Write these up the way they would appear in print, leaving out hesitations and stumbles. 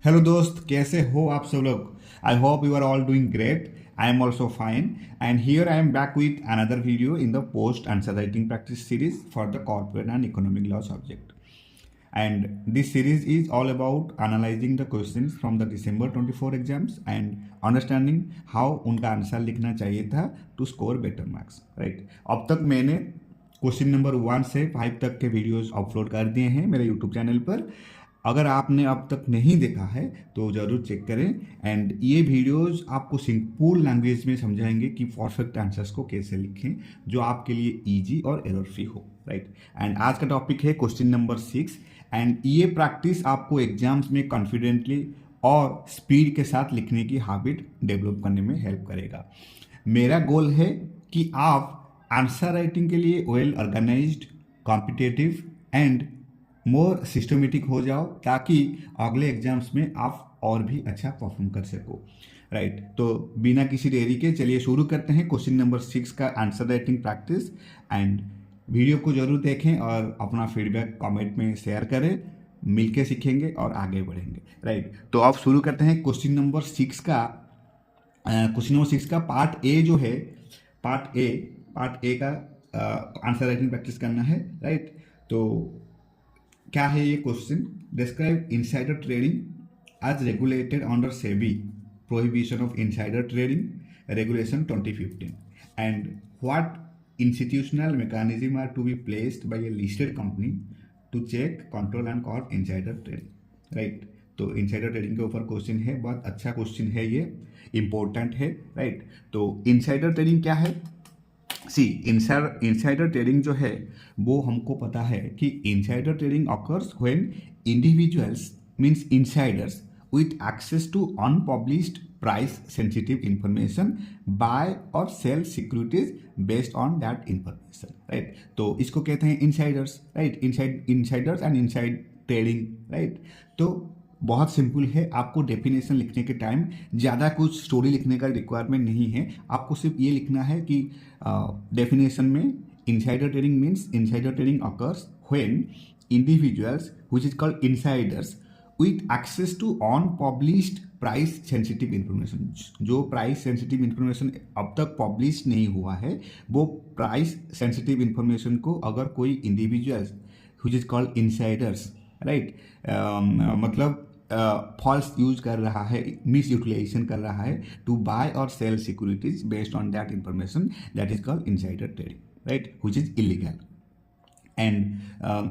Hello दोस्त, कैसे हो आप सब लोग। I hope you are all doing great. I am also fine and here I am back with another video in the post answer writing practice series for the corporate and economic law subject. And this series is all about analyzing the questions from the December 24 exams and understanding how उनका answer लिखना चाहिए था to score better marks. Right? अब तक मैंने question number 1 से 5 तक के वीडियोस अपलोड कर दिए हैं मेरे यूट्यूब चैनल पर. अगर आपने अब तक नहीं देखा है तो ज़रूर चेक करें. एंड ये वीडियोस आपको सिंपल लैंग्वेज में समझाएंगे कि परफेक्ट आंसर्स को कैसे लिखें जो आपके लिए इजी और एरर फ्री हो. राइट. एंड आज का टॉपिक है क्वेश्चन नंबर 6. एंड ये प्रैक्टिस आपको एग्जाम्स में कॉन्फिडेंटली और स्पीड के साथ लिखने की हैबिट डेवलप करने में हेल्प करेगा. मेरा गोल है कि आप आंसर राइटिंग के लिए well organized, competitive and more systematic हो जाओ ताकि अगले एग्जाम्स में आप और भी अच्छा परफॉर्म कर सको. राइट. तो बिना किसी देरी के चलिए शुरू करते हैं क्वेश्चन नंबर 6 का answer writing practice. And video को जरूर देखें और अपना फीडबैक कमेंट में शेयर करें. मिलके सीखेंगे और आगे बढ़ेंगे. राइट. तो अब शुरू करते हैं क्वेश्चन नंबर 6 का. क्वेश्चन नंबर 6 का पार्ट ए जो है, पार्ट ए का आंसर राइटिंग प्रैक्टिस करना है. राइट. तो क्या है ये question. Describe insider trading as regulated under SEBI prohibition of insider trading regulation 2015 and what institutional mechanism are to be placed by a listed company to check, control and curb insider trading. Right. तो insider trading के ऊपर question है. बहुत अच्छा question है, ये important है. Right. तो इनसाइडर ट्रेडिंग क्या है. सी, इनसाइडर ट्रेडिंग जो है वो हमको पता है कि insider trading occurs when individuals means Insiders with access to unpublished price sensitive information buy or sell securities based on that information. Right. तो इसको कहते हैं insiders. Right. Insiders and inside trading. Right. तो बहुत सिंपल है. आपको definition लिखने के टाइम ज़्यादा कुछ स्टोरी लिखने का रिक्वायरमेंट नहीं है. आपको सिर्फ ये लिखना है कि डेफिनेशन में insider trading means insider trading occurs when individuals which is called insiders with access to unpublished price sensitive information. जो प्राइस सेंसिटिव इन्फॉर्मेशन अब तक पब्लिश नहीं हुआ है वो प्राइस सेंसिटिव इन्फॉर्मेशन को अगर कोई individuals which is called insiders. Right. मतलब फॉल्स यूज कर रहा है, मिस यूटिलाइजेशन कर रहा है टू बाय और sell securities based on that information, that is called insider trading. Right. Which is illegal. And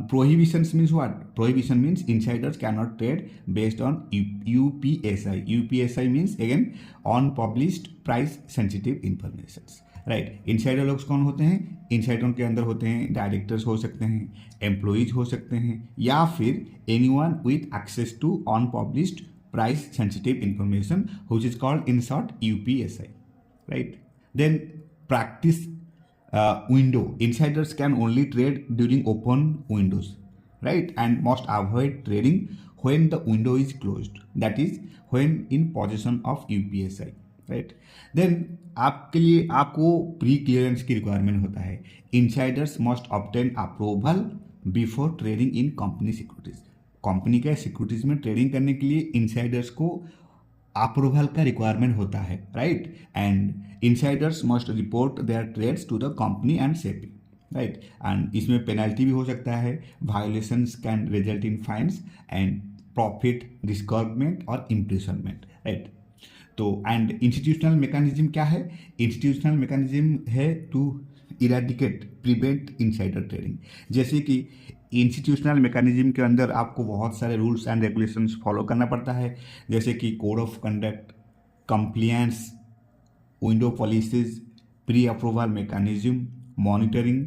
prohibitions means what? Prohibition means insiders cannot trade based on UPSI. UPSI means again unpublished price sensitive informations. Right. Insider लोग कौन होते हैं. इनसाइडरों के अंदर होते हैं directors हो सकते हैं, एम्प्लॉइज हो सकते हैं या फिर anyone with access to unpublished price sensitive information which is called in short UPSI. Right. Then practice window. Insiders can only trade during open windows, right, and must avoid trading when the window is closed, that is when in possession of UPSI. right. then आपके लिए आपको pre clearance की requirement होता है. Insiders must obtain approval before trading in company securities. Company के securities में trading करने के लिए इनसाइडर्स को अप्रूवल का रिक्वायरमेंट होता है. Right. And insiders must report their trades to the company and SEBI. Right. And इसमें पेनल्टी भी हो सकता है. Violations can result in fines and profit disgorgement और इम्प्रिजनमेंट. राइट. तो एंड इंस्टीट्यूशनल मैकेनिज्म क्या है. इंस्टीट्यूशनल मैकेनिज्म है to eradicate prevent insider trading. जैसे कि इंस्टीट्यूशनल मैकेनिज्म के अंदर आपको बहुत सारे रूल्स एंड रेगुलेशंस फॉलो करना पड़ता है, जैसे कि code of conduct, compliance, window policies, pre approval mechanism, monitoring,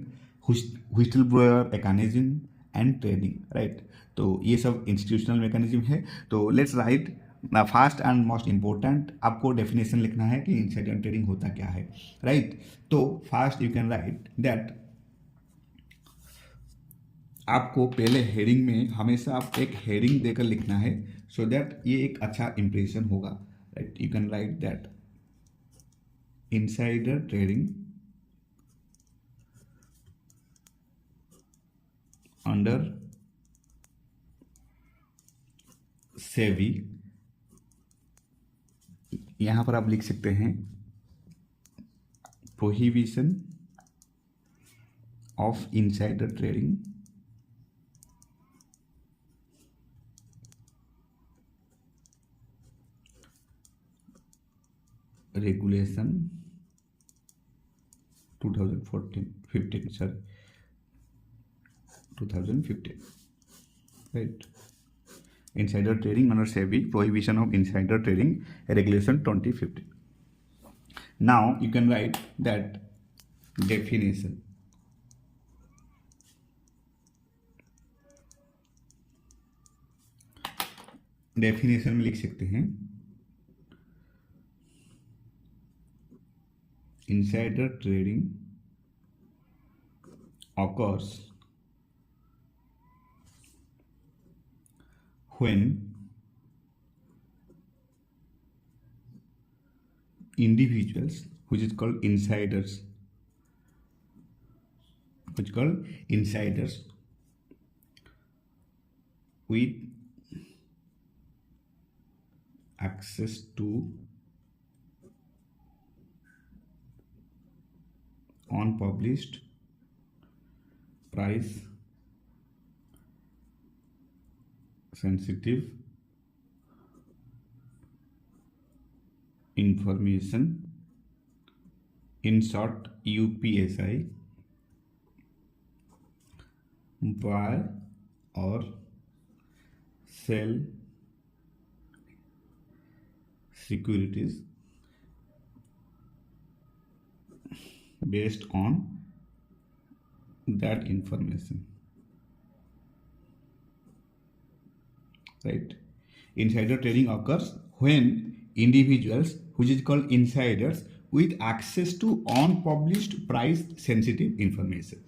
whistle blower mechanism and trading. Right. तो ये सब इंस्टीट्यूशनल मैकेनिज्म है. तो let's right. First and most important आपको डेफिनेशन लिखना है कि इनसाइडर ट्रेडिंग होता क्या है. राइट. तो fast you can write that. आपको पहले हेडिंग में हमेशा आप एक हेडिंग देकर लिखना है सो दैट ये एक अच्छा इंप्रेशन होगा. Right. You can write that insider trading under SEBI यहाँ पर आप लिख सकते हैं prohibition of insider trading regulation 2015 right. Insider trading under SEBI, prohibition of insider trading regulation 2015. Now you can write that definition. Definition में लिख सकते हैं insider trading occurs when individuals, which is called insiders, with access to unpublished price sensitive information, in short UPSI, buy or sell securities based on that information, right? Insider trading occurs when individuals, which is called insiders, with access to unpublished price sensitive information,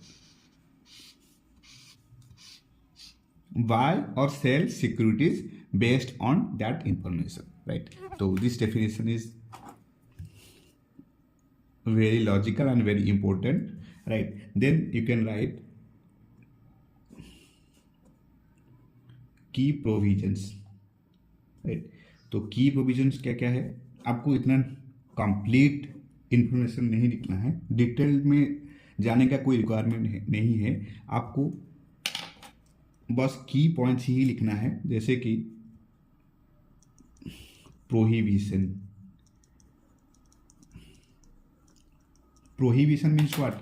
buy or sell securities based on that information, right? So this definition is very logical and very important, right? Then you can write की provisions, right? तो की provisions क्या क्या है, आपको इतना complete information नहीं लिखना है, डिटेल में जाने का कोई रिक्वायरमेंट नहीं है, आपको बस की पॉइंट्स ही लिखना है, जैसे कि prohibition means what?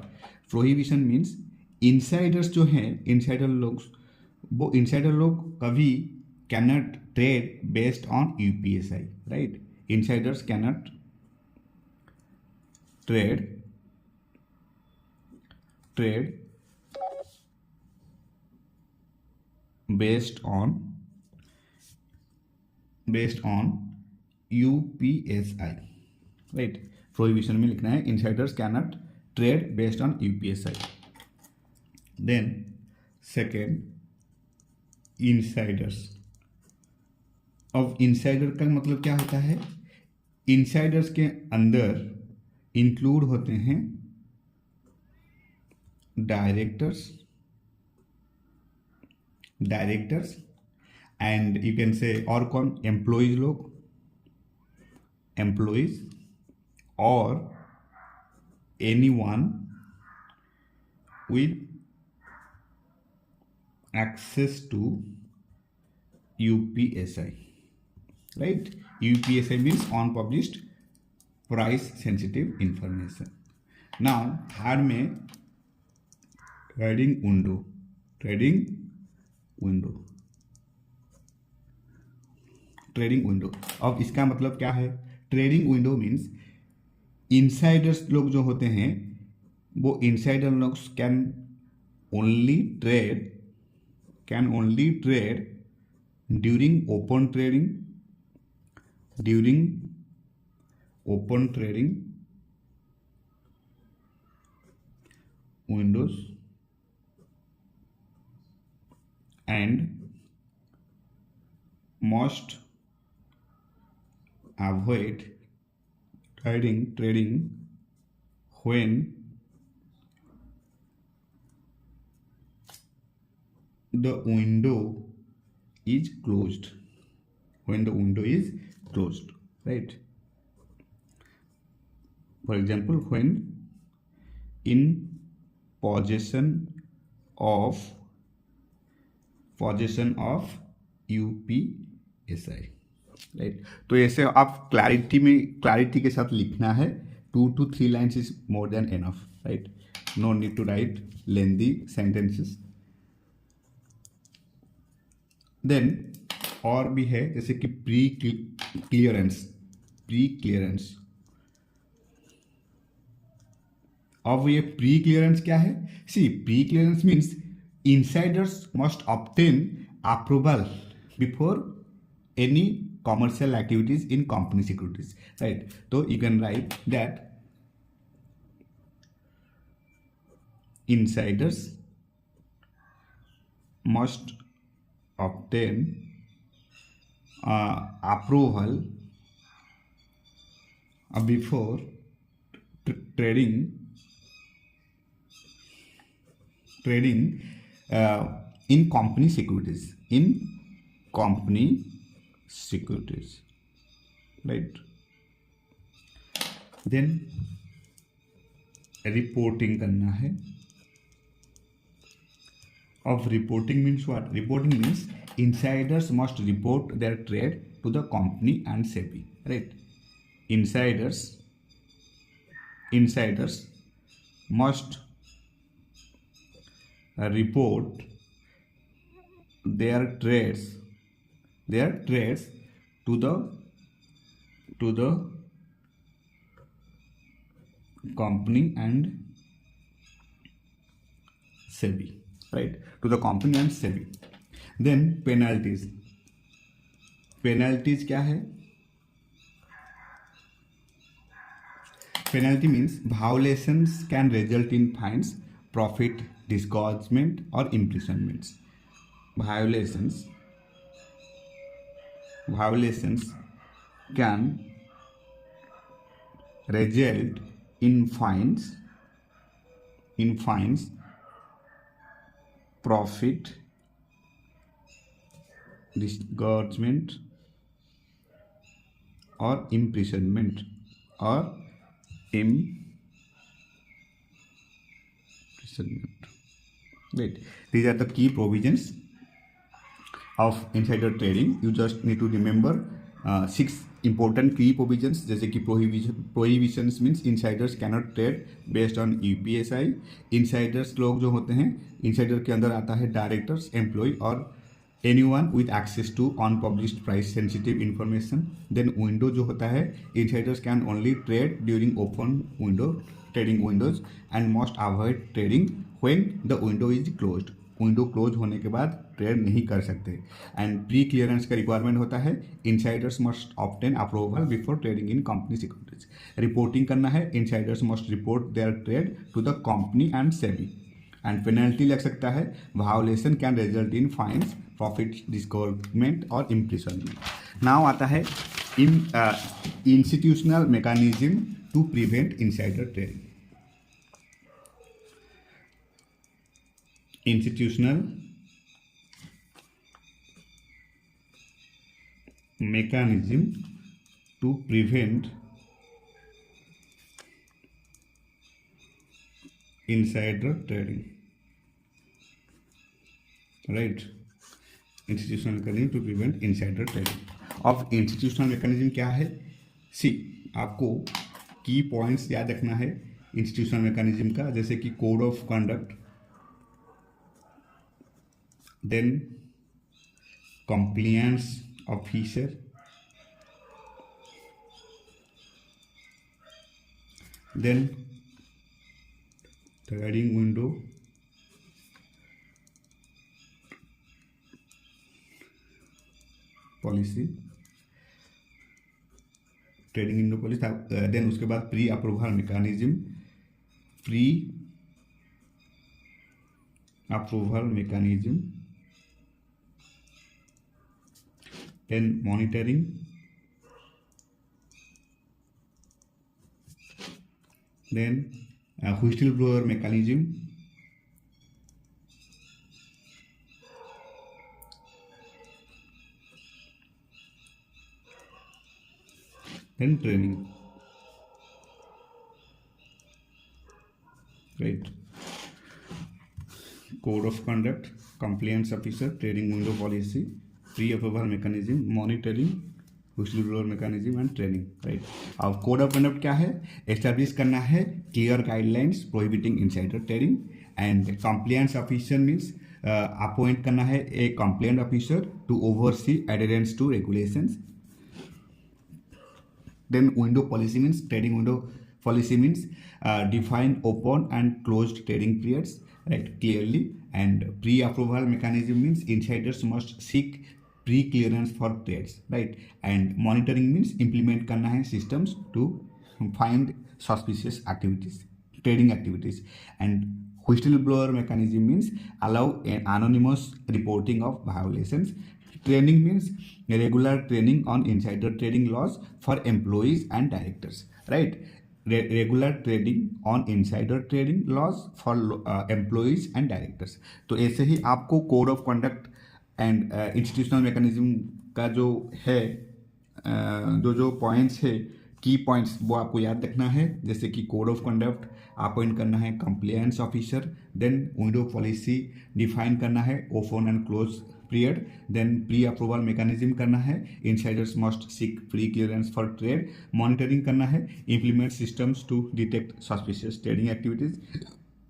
Prohibition means insiders जो हैं, इनसाइडर लोग, वो इनसाइडर लोग कभी can not trade based on UPSI, right? Insiders can not trade based on UPSI, right? Prohibition में लिखना है insiders can not trade based on UPSI. Then second, insiders. अब इनसाइडर का मतलब क्या होता है? इनसाइडर्स के अंदर इंक्लूड होते हैं directors and you can say, और कौन? एम्प्लॉइज लोग, और anyone with access to UPSI, right? UPSI means unpublished price sensitive information. Now third में trading window. अब इसका मतलब क्या है? ट्रेडिंग विंडो मीन्स इनसाइडर्स लोग जो होते हैं, वो इनसाइडर लोग can only trade during open trading Windows and must avoid trading when the window is closed, right? For example, when in possession of UPSI, right. तो ऐसे आप क्लैरिटी के साथ लिखना है। 2 to 3 lines is more than enough, right. No need to write lengthy sentences. Then और भी है, जैसे कि प्री क्लियरेंस। अब ये प्री क्लियरेंस क्या है? See, pre clearance means insiders must obtain approval before any commercial activities in company securities, right? So you can write that insiders must obtain approval before trading in company securities, right? Then reporting करना है। Of reporting means what? Reporting means insiders must report their trade to the company and SEBI, right? Insiders must report their trades to the company and SEBI, right? To the company and SEBI. Then penalties क्या है? Penalty means violations can result in fines, profit disgorgement or imprisonments. Violations can result in fines, profit disgorgement or imprisonment Right. These are the key provisions of insider trading. You just need to remember 6 important key provisions, जैसे कि prohibitions means insiders cannot trade based on UPSI. insiders लोग जो होते हैं, insider के अंदर आता है directors, employee और anyone with access to unpublished price sensitive information. Then window जो होता है, insiders can only trade during open trading windows and must avoid trading when the window is closed. Window close होने के बाद trade नहीं कर सकते। एंड प्री क्लियरेंस का रिक्वायरमेंट होता है, insiders must obtain approval before trading in company securities. Reporting करना है, insiders must report their trade to the company and SEBI. And penalty लग सकता है, violation can result in fines, profit disgorgement और imprisonment. Now आता है institutional mechanism to prevent insider trading. Institutional mechanism to prevent insider trading, right? Institutional mechanism to prevent insider trading. अब institutional mechanism क्या है? सी, आपको की पॉइंट्स याद रखना है इंस्टीट्यूशनल मैकेनिज्म का, जैसे कि code of conduct, then compliance officer, then trading window policy, trading window policy, then उसके बाद pre approval mechanism, then monitoring, then whistleblower mechanism, then training. right? Code of conduct, compliance officer, trading window policy, pre-approval mechanism, monitoring, whistleblower mechanism and training, right? अब code of conduct क्या है? Establish करना है clear guidelines prohibiting insider trading, and compliance officer means appoint करना है a complaint officer to oversee adherence to regulations. Then window policy means trading window policy means define open and closed trading periods, right, clearly. And pre-approval mechanism means insiders must seek pre-clearance for trades, right. And monitoring means implement करना है systems to find suspicious activities, trading activities. And whistleblower mechanism means allow an anonymous reporting of violations. Training means regular training on insider trading laws for employees and directors, right. Regular trading on insider trading laws for employees and directors. तो ऐसे ही आपको code of conduct and institutional mechanism का जो है जो points है, की points, वो आपको याद रखना है. जैसे कि कोड ऑफ कंडक्ट अपॉइंट करना है compliance officer, then window policy define करना है open and close period, then pre approval mechanism करना है insiders must seek pre clearance for trade, monitoring करना है implement systems to detect suspicious trading activities.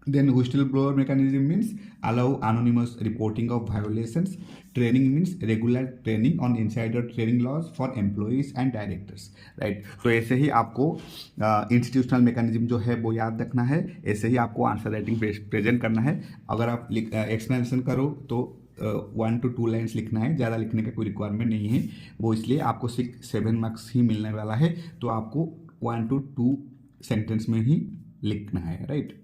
Then whistleblower mechanism means allow anonymous reporting of violations. Training means regular training on insider trading laws for employees and directors, right. तो ऐसे ही आपको institutional mechanism जो है वो याद रखना है. ऐसे ही आपको आंसर राइटिंग प्रेजेंट करना है. अगर आप एक्सप्लेनेशन करो तो 1 to 2 लाइन्स लिखना है, ज़्यादा लिखने का कोई रिक्वायरमेंट नहीं है. वो इसलिए आपको 7 मार्क्स ही मिलने वाला है, तो आपको 1 to 2 सेंटेंस में ही लिखना है, राइट.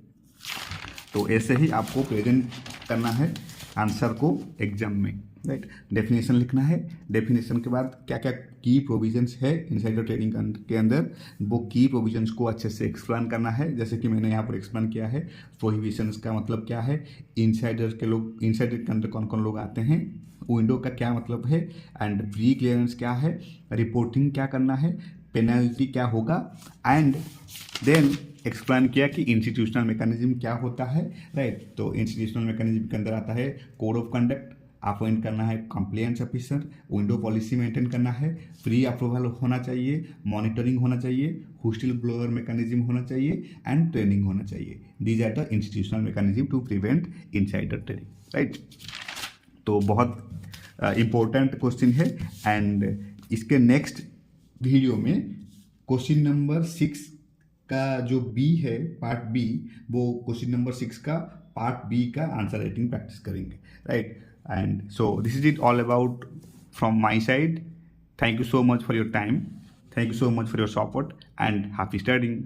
तो ऐसे ही आपको प्रेजेंट करना है आंसर को एग्जाम में, राइट. डेफिनेशन लिखना है. डेफिनेशन के बाद क्या क्या की प्रोविजंस है इनसाइडर ट्रेडिंग के अंदर, वो की प्रोविजंस को अच्छे से एक्सप्लेन करना है. जैसे कि मैंने यहाँ पर एक्सप्लेन किया है. प्रोहिबिशंस का मतलब क्या है, इनसाइडर के लोग, इनसाइडर के अंदर कौन कौन लोग आते हैं, विंडो का क्या मतलब है, एंड प्री क्लियरेंस क्या है, रिपोर्टिंग क्या करना है, पेनल्टी क्या होगा, एंड देन एक्सप्लेन किया कि इंस्टीट्यूशनल मैकेनिज्म क्या होता है, राइट. तो इंस्टीट्यूशनल मैकेनिज्म के अंदर आता है कोड ऑफ कंडक्ट, अपॉइंट करना है compliance officer, window policy maintain करना है, प्री अप्रूवल होना चाहिए, मॉनिटरिंग होना चाहिए, व्हिस्टल ब्लोअर मैकेनिज्म होना चाहिए, एंड ट्रेनिंग होना चाहिए. These are the institutional mechanism to prevent insider trading, right. तो बहुत इंपॉर्टेंट क्वेश्चन है. एंड इसके नेक्स्ट वीडियो में क्वेश्चन नंबर 6 का जो बी है, पार्ट बी, वो क्वेश्चन नंबर 6 का पार्ट बी का आंसर राइटिंग प्रैक्टिस करेंगे, right. And so this is it all about from my side. Thank you so much for your time, thank you so much for your support, and happy studying.